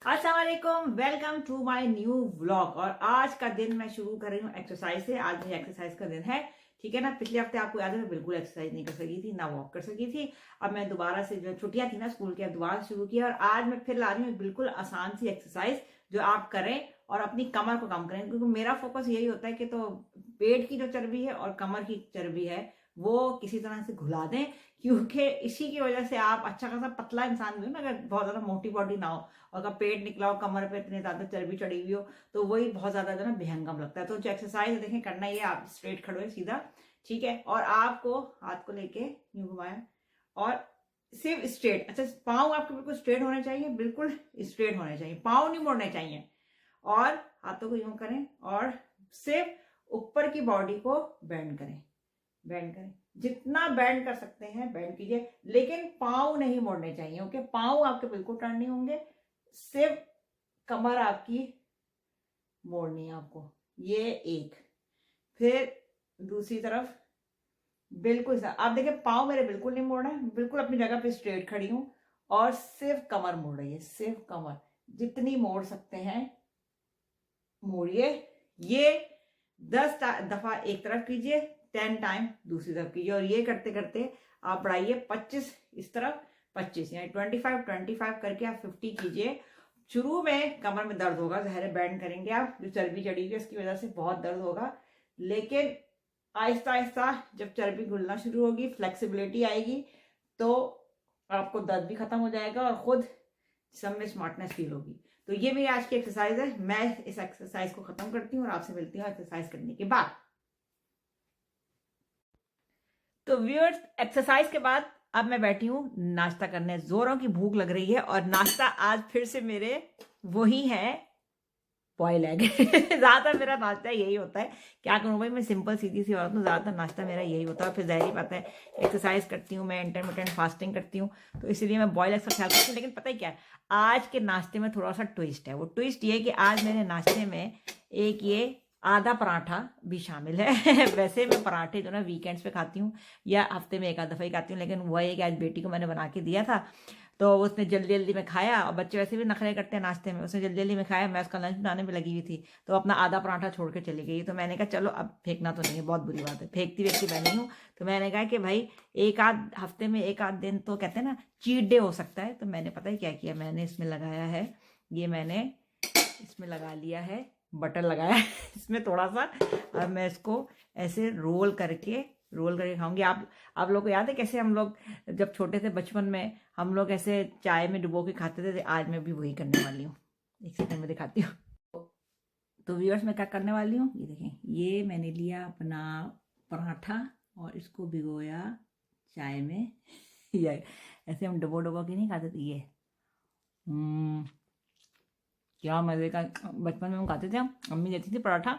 अस्सलाम वालेकुम, welcome to my new vlog. और आज का दिन मैं शुरू कर रही हूँ एक्सरसाइज से। आज मेरी एक्सरसाइज का दिन है, ठीक है ना। पिछले हफ्ते आपको याद है मैं बिल्कुल एक्सरसाइज नहीं कर सकी थी, ना वॉक कर सकी थी। अब मैं दोबारा से, जो छुट्टियां थी ना स्कूल की, अब दोबारा शुरू किया। और आज मैं फिर ला रही हूँ बिल्कुल आसान सी एक्सरसाइज जो आप करें और अपनी कमर को कम करें, क्योंकि मेरा फोकस यही होता है कि तो पेट की जो चर्बी है और कमर की चर्बी है वो किसी तरह से घुला दें, क्योंकि इसी की वजह से आप अच्छा खासा पतला इंसान भी हो ना, अगर बहुत ज्यादा मोटी बॉडी ना हो और अगर पेट निकला हो, कमर पे इतनी ज्यादा चर्बी चढ़ी हुई हो, तो वही बहुत ज्यादा जो ना बेहंगम लगता है। तो जो एक्सरसाइज है देखें, करना ये, आप स्ट्रेट खड़े हो सीधा, ठीक है, और आपको हाथ को लेके यूं घुमाया और सिर्फ स्ट्रेट। अच्छा, पाँव आपके बिल्कुल स्ट्रेट होने चाहिए, बिल्कुल स्ट्रेट होने चाहिए, पाँव नहीं मोड़ने चाहिए। और हाथों को यूं करें और सिर्फ ऊपर की बॉडी को बेंड करें, बेंड करें, जितना बेंड कर सकते हैं बेंड कीजिए, लेकिन पाँव नहीं मोड़ने चाहिए। ओके, पाँव आपके बिल्कुल टर्न नहीं होंगे, सिर्फ कमर आपकी मोड़नी है आपको। ये एक, फिर दूसरी तरफ बिल्कुल सा आप देखिए, पाँव मेरे बिल्कुल नहीं मोड़ना है, बिल्कुल अपनी जगह पे स्ट्रेट खड़ी हूं और सिर्फ कमर मोड़ रही है, सिर्फ कमर जितनी मोड़ सकते हैं मोड़िए। ये 10 दफा एक तरफ कीजिए, 10 टाइम दूसरी तरफ कीजिए, और ये करते करते आप बढ़ाइए 25 इस तरफ, 25 यानी 25 करके आप 50 कीजिए। शुरू में कमर में दर्द होगा, जहरे बैंड करेंगे आप, जो चर्बी चढ़ी हुई है उसकी वजह से बहुत दर्द होगा, लेकिन आहिस्ता आहिस्ता जब चर्बी घुलना शुरू होगी, फ्लेक्सिबिलिटी आएगी, तो आपको दर्द भी खत्म हो जाएगा और खुद सब में स्मार्टनेस फील होगी। तो ये मेरी आज की एक्सरसाइज है। मैं इस एक्सरसाइज को खत्म करती हूँ और आपसे मिलती हूँ एक्सरसाइज करने के बाद। तो व्यूअर्स, एक्सरसाइज के बाद अब मैं बैठी हूँ नाश्ता करने। जोरों की भूख लग रही है और नाश्ता आज फिर से मेरे वही है, बॉयल एग। ज्यादातर मेरा नाश्ता यही होता है। क्या करूँ भाई, मैं सिंपल सीधी सी औरत हूँ, ज्यादातर नाश्ता मेरा यही होता है। फिर ज़ाहिर बात है, एक्सरसाइज करती हूँ मैं, इंटरमिटेंट फास्टिंग करती हूँ, तो इसलिए मैं बॉयल एग का ख्याल करती हूँ। लेकिन पता है क्या है, आज के नाश्ते में थोड़ा सा ट्विस्ट है। वो ट्विस्ट ये कि आज मेरे नाश्ते में एक ये आधा पराठा भी शामिल है। वैसे मैं पराठे जो ना वीकेंड्स पे खाती हूँ या हफ्ते में एक आध दफ़ा ही खाती हूँ, लेकिन वह एक आज बेटी को मैंने बना के दिया था, तो उसने जल्दी जल्दी में खाया। और बच्चे वैसे भी नखरे करते हैं नाश्ते में, उसने जल्दी जल्दी में खाया। मैं उसका लंच बनाने में लगी हुई थी, तो अपना आधा पराठा छोड़ के चली गई। तो मैंने कहा चलो, अब फेंकना तो नहीं है, बहुत बुरी बात है, फेंकती वेकती मैं नहीं हूँ। तो मैंने कहा कि भाई एक आध हफ्ते में एक आध दिन तो कहते हैं ना चीट डे हो सकता है। तो मैंने पता है क्या किया, मैंने इसमें लगाया है, ये मैंने इसमें लगा लिया है, बटर लगाया है इसमें थोड़ा सा। अब मैं इसको ऐसे रोल करके खाऊंगी। आप लोग को याद है कैसे हम लोग जब छोटे थे बचपन में, हम लोग ऐसे चाय में डुबो के खाते थे। आज मैं भी वही करने वाली हूँ, एक सेकंड में दिखाती हूँ। तो व्यूअर्स, मैं क्या करने वाली हूँ, ये देखें, ये मैंने लिया अपना पराठा और इसको भिगोया चाय में। ये ऐसे हम डुबो डुबो के नहीं खाते थे ये। क्या मज़े का, बचपन में हम खाते थे, अम्मी देती थी पराठा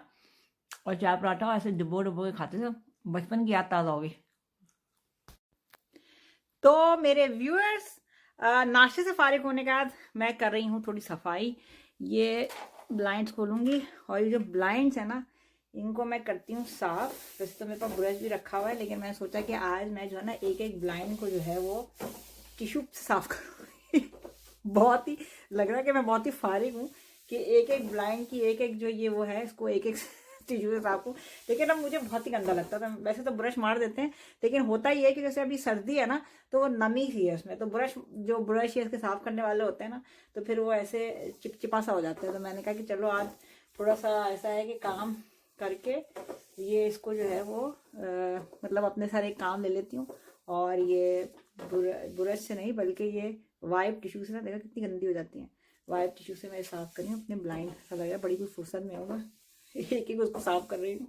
और चाय पराठा, ऐसे डुबो डुबो के खाते थे। बचपन की याद ताज़ा हो गई। तो मेरे व्यूअर्स, नाश्ते से फारिग होने के बाद मैं कर रही हूँ थोड़ी सफाई। ये ब्लाइंड्स खोलूँगी और ये जो ब्लाइंड्स है ना, इनको मैं करती हूँ साफ। वैसे तो मेरे पास ब्रश भी रखा हुआ है, लेकिन मैंने सोचा कि आज मैं जो है ना एक एक ब्लाइंड को जो है वो टिश्यू से साफ करूँगी। बहुत ही लग रहा है कि मैं बहुत ही फारिग हूँ कि एक एक ब्लाइंड की एक एक जो ये वो है, इसको एक एक टिश्यू से साफ हूँ। लेकिन अब मुझे बहुत ही गंदा लगता था। वैसे तो ब्रश मार देते हैं, लेकिन होता ही है कि जैसे अभी सर्दी है ना, तो वो नमी सी है उसमें, तो ब्रश इसके साफ करने वाले होते हैं ना, तो फिर वो ऐसे चिपचिपा सा हो जाता है। तो मैंने कहा कि चलो आज थोड़ा सा ऐसा है कि काम करके ये इसको जो है वो मतलब अपने सारे काम ले लेती हूँ। और ये ब्रश से नहीं, बल्कि ये वाइप टिश्यू से ना, देखा कितनी गंदी हो जाती है, वाइप टिश्यू से मैं साफ कर रही हूँ अपने ब्लाइंड। ऐसा लग रहा है बड़ी कोई फुर्सत में होगा, एक एक उसको साफ कर रही हूँ।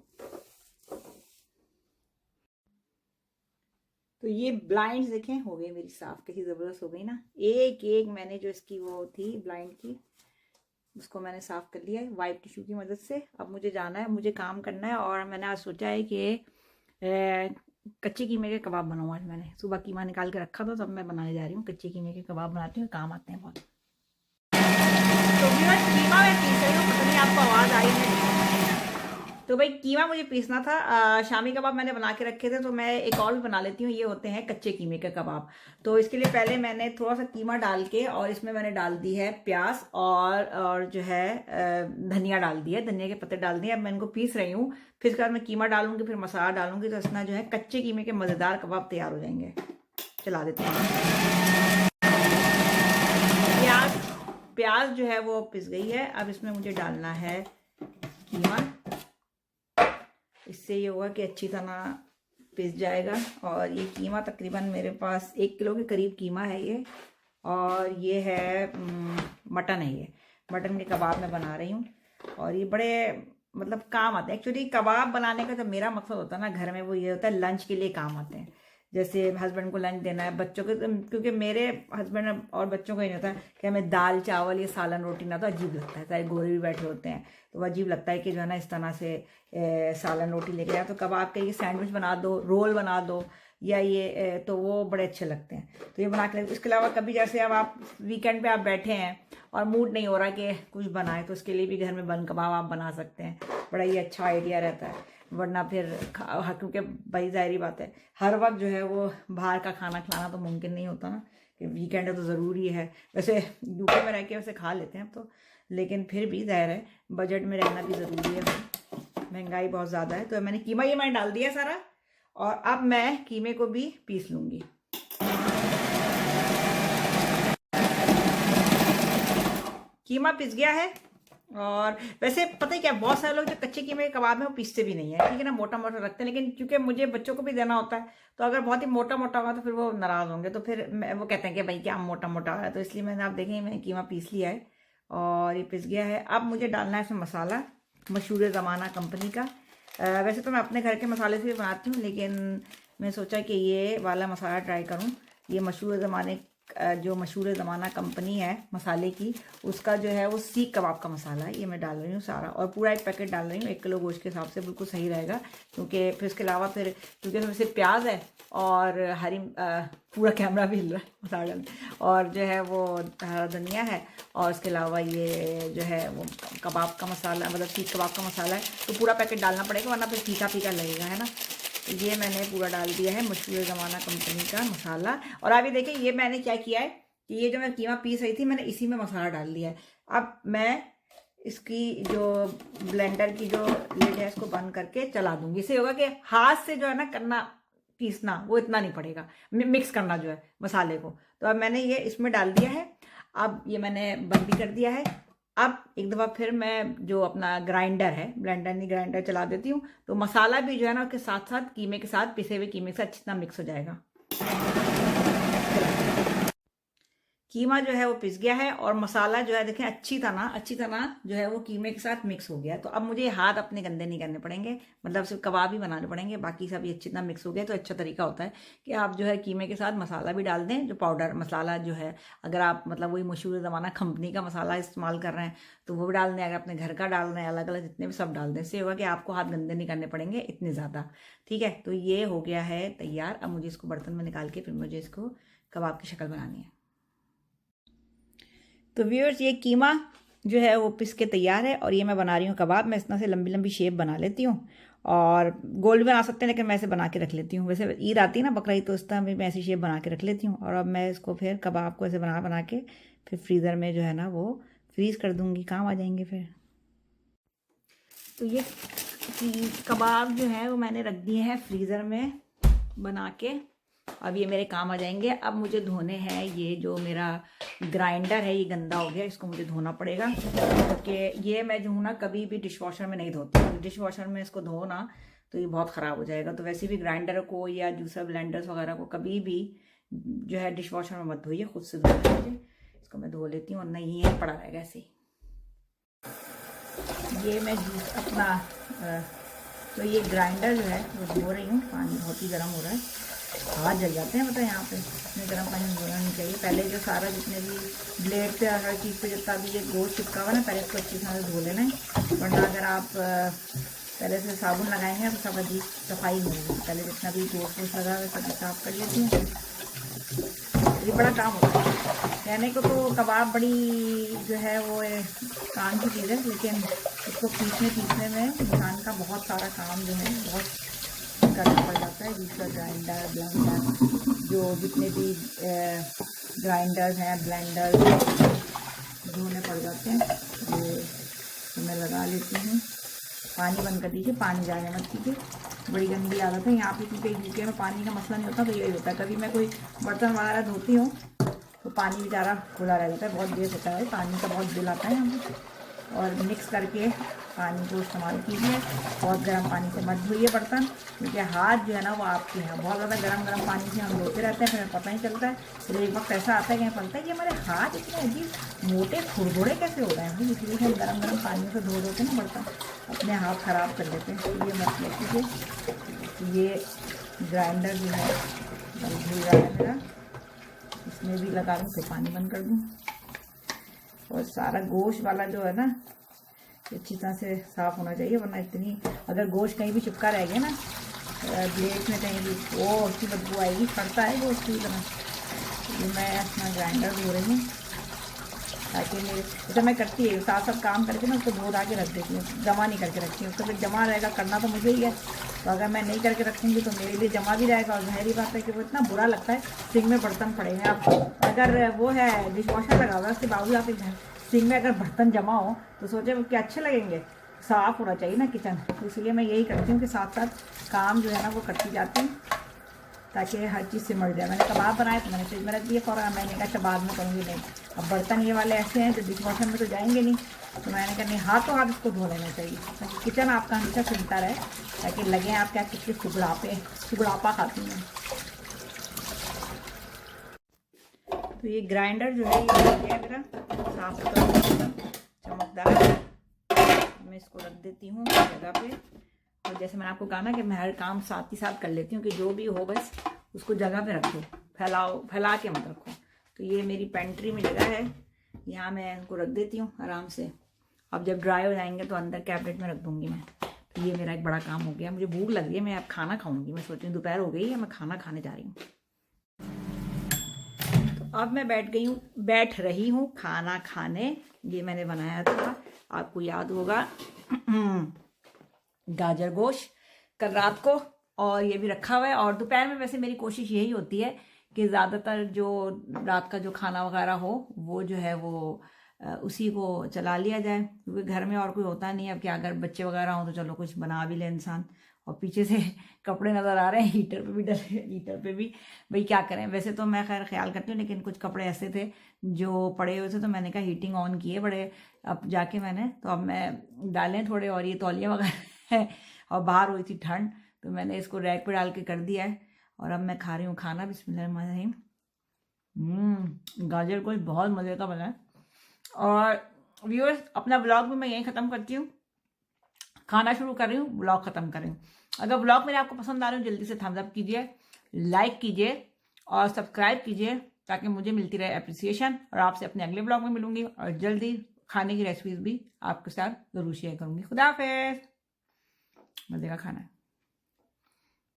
तो ये ब्लाइंड्स देखें हो गई मेरी साफ, कैसी ज़बरदस्त हो गई ना। एक एक मैंने जो इसकी वो थी ब्लाइंड की, उसको मैंने साफ कर लिया है वाइप टिश्यू की मदद से। अब मुझे जाना है, मुझे काम करना है। और मैंने आज सोचा है कि कच्चे कीमे के कबाब बनाऊँ। आज मैंने सुबह कीमा निकाल के रखा था, तब मैं बनाने जा रही हूँ कच्चे कीमे के कबाब। बनाती हूँ, काम आते हैं बहुत। तो कीमा मैं पीस रही हूँ, पता नहीं आपको आवाज़ आई है। तो तो भाई कीमा मुझे पीसना था। शामी कबाब मैंने बना के रखे थे, तो मैं एक और भी बना लेती हूँ। ये होते हैं कच्चे कीमे के कबाब। तो इसके लिए पहले मैंने थोड़ा सा कीमा डाल के, और इसमें मैंने डाल दी है प्याज और जो है धनिया डाल दिया, धनिया के पत्ते डाल दिए। अब मैं इनको पीस रही हूँ, फिर उसके बाद मैं कीमा डालूंगी, फिर मसाला डालूंगी, तो इसमें जो है कच्चे कीमे के मज़ेदार कबाब तैयार हो जाएंगे। चला देते हैं। प्याज जो है वो पिस गई है। अब इसमें मुझे डालना है कीमा। इससे ये होगा कि अच्छी तरह पिस जाएगा। और ये कीमा तकरीबन मेरे पास 1 किलो के करीब कीमा है ये। और ये है मटन है, ये मटन के कबाब मैं बना रही हूँ। और ये बड़े मतलब काम आते हैं। एक्चुअली कबाब बनाने का जब मेरा मकसद होता है ना घर में, वो ये होता है लंच के लिए काम आते हैं। जैसे हस्बैंड को लंच देना है, बच्चों को, क्योंकि मेरे हस्बैंड और बच्चों को ये नहीं होता है कि हमें दाल चावल या सालन रोटी ना, तो अजीब लगता है। सारे गोरे भी बैठे होते हैं तो वो अजीब लगता है कि जो है ना इस तरह से सालन रोटी लेके आया। तो कबाब के ये सैंडविच बना दो, रोल बना दो, या ये तो वो बड़े अच्छे लगते हैं। तो ये बना के, इसके अलावा कभी जैसे अब आप वीकेंड पे आप बैठे हैं और मूड नहीं हो रहा कि कुछ बनाए, तो उसके लिए भी घर में बन कबाब आप बना सकते हैं। बड़ा ही अच्छा आइडिया रहता है। वरना फिर क्योंकि भाई जाहिर बात है हर वक्त जो है वो बाहर का खाना खिलाना तो मुमकिन नहीं होता ना, कि वीकेंड है तो ज़रूरी है। वैसे यूके में रह के वैसे खा लेते हैं तो, लेकिन फिर भी जाहिर है बजट में रहना भी ज़रूरी है। महंगाई बहुत ज़्यादा है। तो मैंने कीमा ये मैंने डाल दिया सारा, और अब मैं कीमे को भी पीस लूँगी। कीमा पिस गया है। और वैसे पता है क्या, बहुत सारे लोग जो कच्चे कीमे के कबाब में वो पीसते भी नहीं है, ठीक है ना, मोटा मोटा रखते हैं। लेकिन क्योंकि मुझे बच्चों को भी देना होता है, तो अगर बहुत ही मोटा मोटा होगा तो फिर वो नाराज़ होंगे। तो फिर वो कहते हैं कि भाई क्या मोटा मोटा है। तो इसलिए मैंने, आप देखें, मैंने कीमा पीस लिया है और ये पिस गया है। अब मुझे डालना है इसमें मसाला, मशहूर ज़माना कंपनी का। वैसे तो मैं अपने घर के मसाले से भी बनाती हूँ, लेकिन मैं सोचा कि ये वाला मसाला ट्राई करूँ। ये मशहूर ज़माने, जो मशहूर ज़माना कंपनी है मसाले की, उसका जो है वो सीख कबाब का मसाला है। ये मैं डाल रही हूँ सारा, और पूरा एक पैकेट डाल रही हूँ। 1 किलो गोश्त के हिसाब से बिल्कुल सही रहेगा। क्योंकि फिर इसके अलावा फिर क्योंकि इसमें सिर्फ प्याज है और हरी पूरा कैमरा भी हिल रहा है मसाला डाल, और जो है वो हरा धनिया है, और इसके अलावा ये जो है वो कबाब का मसाला, मतलब सीख कबाब का मसाला है। तो पूरा पैकेट डालना पड़ेगा, वरना फिर फीका फीका लगेगा, है ना। ये मैंने पूरा डाल दिया है मशहूर ज़माना कंपनी का मसाला। और अभी देखिए ये मैंने क्या किया है कि ये जो मैं कीमा पीस रही थी, मैंने इसी में मसाला डाल दिया है। अब मैं इसकी जो ब्लेंडर की जो लिड है इसको बंद करके चला दूंगी। इससे होगा कि हाथ से जो है ना करना, पीसना वो इतना नहीं पड़ेगा, मिक्स करना जो है मसाले को। तो अब मैंने ये इसमें डाल दिया है। अब ये मैंने बंद भी कर दिया है। अब एक दफ़ा फिर मैं जो अपना ग्राइंडर है, ब्लेंडर नहीं ग्राइंडर, चला देती हूँ। तो मसाला भी जो है ना उसके साथ साथ कीमे के साथ, पिसे हुए कीमे के साथ अच्छी तरह मिक्स हो जाएगा। कीमा जो है वो पिस गया है, और मसाला जो है देखें अच्छी तरह जो है वो कीमे के साथ मिक्स हो गया है। तो अब मुझे हाथ अपने गंदे नहीं करने पड़ेंगे, मतलब सिर्फ कबाब ही बनाने पड़ेंगे, बाकी सब ये अच्छी तरह मिक्स हो गया। तो अच्छा तरीका होता है कि आप जो है कीमे के साथ मसाला भी डाल दें, जो पाउडर मसाला जो है, अगर आप मतलब वही मशहूर ज़माना कंपनी का मसाला इस्तेमाल कर रहे हैं तो वो भी डाल दें। अगर अपने घर का डाल रहे हैं, अलग अलग जितने भी सब डाल दें। इससे होगा कि आपको हाथ गंदे नहीं करने पड़ेंगे इतने ज़्यादा, ठीक है। तो ये हो गया है तैयार। अब मुझे इसको बर्तन में निकाल के फिर मुझे इसको कबाब की शक्ल बनानी है। तो व्यूअर्स ये कीमा जो है वो पिस के तैयार है, और ये मैं बना रही हूँ कबाब। मैं इस तरह से लंबी लंबी शेप बना लेती हूँ, और गोल भी बना सकते हैं, लेकिन मैं ऐसे बना के रख लेती हूँ। वैसे ईद आती है ना, बकरा ईद, तो इस तरह भी मैं ऐसी शेप बना के रख लेती हूँ। और अब मैं इसको फिर कबाब को ऐसे बना के फिर फ्रीज़र में जो है ना वो फ्रीज़ कर दूँगी, काम आ जाएंगे फिर। तो ये कबाब जो है वो मैंने रख दिए हैं फ्रीज़र में बना के। अब ये मेरे काम आ जाएंगे। अब मुझे धोने हैं, ये जो मेरा ग्राइंडर है ये गंदा हो गया, इसको मुझे धोना पड़ेगा। क्योंकि ये मैं जो हूँ ना कभी भी डिश वॉशर में नहीं धोती हूँ। डिश वॉशर में इसको धो ना तो ये बहुत ख़राब हो जाएगा। तो वैसे भी ग्राइंडर को या जूसर ब्लेंडर्स वगैरह को कभी भी जो है डिश वॉशर में मत धोइए, खुद से धो लीजिए। इसको मैं धो लेती हूँ, और नहीं है पड़ा रहेगा ऐसे ही। ये मैं जूस अपना तो ये ग्राइंडर जो है वो धो रही हूँ। पानी बहुत ही गर्म हो रहा है, हाथ जल जाते हैं, मतलब यहाँ पे इतने गर्म पानी धोना नहीं चाहिए। पहले जो सारा जितने भी ब्लेड पे हर चीज़ पे जितना भी ये गोश्त चिपका हुआ ना, पहले इसको अच्छी तरह से धो लेना है। वरना अगर आप पहले से साबुन लगाएंगे तो सब अजीब सफाई नहीं होगी। पहले जितना भी गोश्त वोश्त लगा हुआ सब साफ कर लेती हूँ। ये बड़ा काम होता है। कहने को तो कबाब बड़ी जो है वो काम की चीज़ है, लेकिन इसको पीसने में इंसान का बहुत सारा काम जो है बहुत करना पड़ जाता है। दूसरा ग्राइंडर, ब्लेंडर, जो जितने भी ग्राइंडर्स हैं, ब्लेंडर्स धोने पड़ जाते हैं। ये तो मैं लगा लेती हूँ। पानी बंद कर दीजिए, पानी जाने मत कीजिए, बड़ी गंदी आदत है यहाँ पे, क्योंकि यूके में पानी का मसला नहीं होता, तो यही होता है। कभी मैं कोई बर्तन वगैरह धोती हूँ तो पानी बेचारा खुला रह जाता है, बहुत देर होता है, पानी का बहुत बिल आता है यहाँ पे। और मिक्स करके पानी को इस्तेमाल कीजिए। बहुत गर्म पानी से मत धोइए बर्तन, क्योंकि हाथ जो है ना वो आपके हैं बहुत ज़्यादा गर्म पानी से हम धोते रहते हैं, फिर हमें पता नहीं चलता है। फिर एक वक्त ऐसा आता है कि हमें पता है कि हमारे हाथ इतने अजीब मोटे खुरदुरे कैसे हो रहे हैं, इसलिए हम गर्म पानी से धो देते हैं बर्तन, अपने हाथ ख़राब कर देते हैं। ये मत लीजिए। ये ग्राइंडर जो है धुल रहा है मेरा, इसमें भी लगा दूँ, फिर पानी बंद कर दूँ। और सारा गोश्त वाला जो है ना अच्छी तरह से साफ़ होना चाहिए, वरना इतनी अगर गोश्त कहीं भी चिपका रह गया ना प्लेट में कहीं भी, वो उसकी बदबू आएगी, फटता है गोश्त की तरह। ये मैं अपना ग्राइंडर धो रही हूँ, ताकि मेरे जैसे मैं करती है साथ साथ काम करके ना उसको धो धा के रख देती हूँ, जमा नहीं करके रखती हूँ। उसको फिर जमा रहेगा, करना तो मुझे ही है, तो अगर मैं नहीं करके रखूँगी तो मेरे लिए जमा भी रहेगा। और जाहिर बात है कि वो इतना बुरा लगता है, सिंक में बर्तन पड़े हैं। आप अगर वो है डिश वॉशर लगा हुआ है, उसके बावजूद आप सिंक में अगर बर्तन जमा हो तो सोचे वो क्या अच्छे लगेंगे। साफ़ होना चाहिए ना किचन, तो इसलिए मैं यही करती हूँ कि साथ साथ काम जो है ना वो करती जाती हूँ, ताकि हर चीज़ सिमट जाए। मैंने कबाब बनाए तो मैंने फ्रिज में रख दिए फ़ौरन, मैंने कहा अच्छा बाद में करूँगी नहीं। अब बर्तन ये वाले ऐसे हैं जो डिश वॉशर में तो जाएंगे नहीं, तो मैंने कहा नहीं, हाथों हाथ इसको धो लेना चाहिए, ताकि किचन आपका हमेशा सिमटा रहे, ताकि लगे आप क्या कितने सुगड़ापा खाती हैं। तो ये ग्राइंडर जो है ये हो गया मेरा साफ सुथरा चमकदार। मैं इसको रख देती हूँ जगह पे। और जैसे मैंने आपको कहा ना कि मैं हर काम साथ ही साथ कर लेती हूँ, कि जो भी हो बस उसको जगह पे रख दो, फैला के मत रखो। तो ये मेरी पेंट्री में जगह है, यहाँ मैं इनको रख देती हूँ आराम से। अब जब ड्राई हो जाएंगे तो अंदर कैबिनेट में रख दूँगी मैं। तो ये मेरा एक बड़ा काम हो गया। मुझे भूख लग रही है, मैं अब खाना खाऊंगी। मैं सोच रही हूँ दोपहर हो गई है, मैं खाना खाने जा रही हूँ। तो अब मैं बैठ रही हूँ खाना खाने। ये मैंने बनाया था, आपको याद होगा, गाजर गोश्त कल रात को, और ये भी रखा हुआ है। और दोपहर में वैसे मेरी कोशिश यही होती है कि ज़्यादातर जो रात का जो खाना वगैरह हो वो जो है वो उसी को चला लिया जाए, क्योंकि घर में और कोई होता नहीं है। अब क्या, अगर बच्चे वगैरह हों तो चलो कुछ बना भी ले इंसान। और पीछे से कपड़े नज़र आ रहे हैं, हीटर पे भी डले, हीटर पे भी, भाई क्या करें। वैसे तो मैं खैर ख्याल करती हूँ, लेकिन कुछ कपड़े ऐसे थे जो पड़े हुए थे, तो मैंने कहा हीटिंग ऑन किए बड़े अब जाके मैंने, तो अब मैं डालें थोड़े। और ये तौलिया वगैरह है, और बाहर हुई थी ठंड, तो मैंने इसको रैक पे डाल के कर दिया है। और अब मैं खा रही हूँ खाना। बिस्मिल्लाहिर्रहमानिर्रहीम। गाजर गोश्त बहुत मज़े का बना है। और व्यूअर्स, अपना ब्लॉग भी मैं यहीं ख़त्म करती हूँ, खाना शुरू कर रही हूँ, ब्लॉग ख़त्म कर रही हूँ। अगर ब्लॉग मेरे आपको पसंद आ रहे हो, जल्दी से थम्स अप कीजिए, लाइक कीजिए और सब्सक्राइब कीजिए, ताकि मुझे मिलती रहे अप्रिसिएशन। और आपसे अपने अगले ब्लॉग में मिलूंगी, और जल्दी खाने की रेसिपीज़ भी आपके साथ ज़रूर शेयर करूँगी। खुदा हाफिज़। मज़े का खाना है।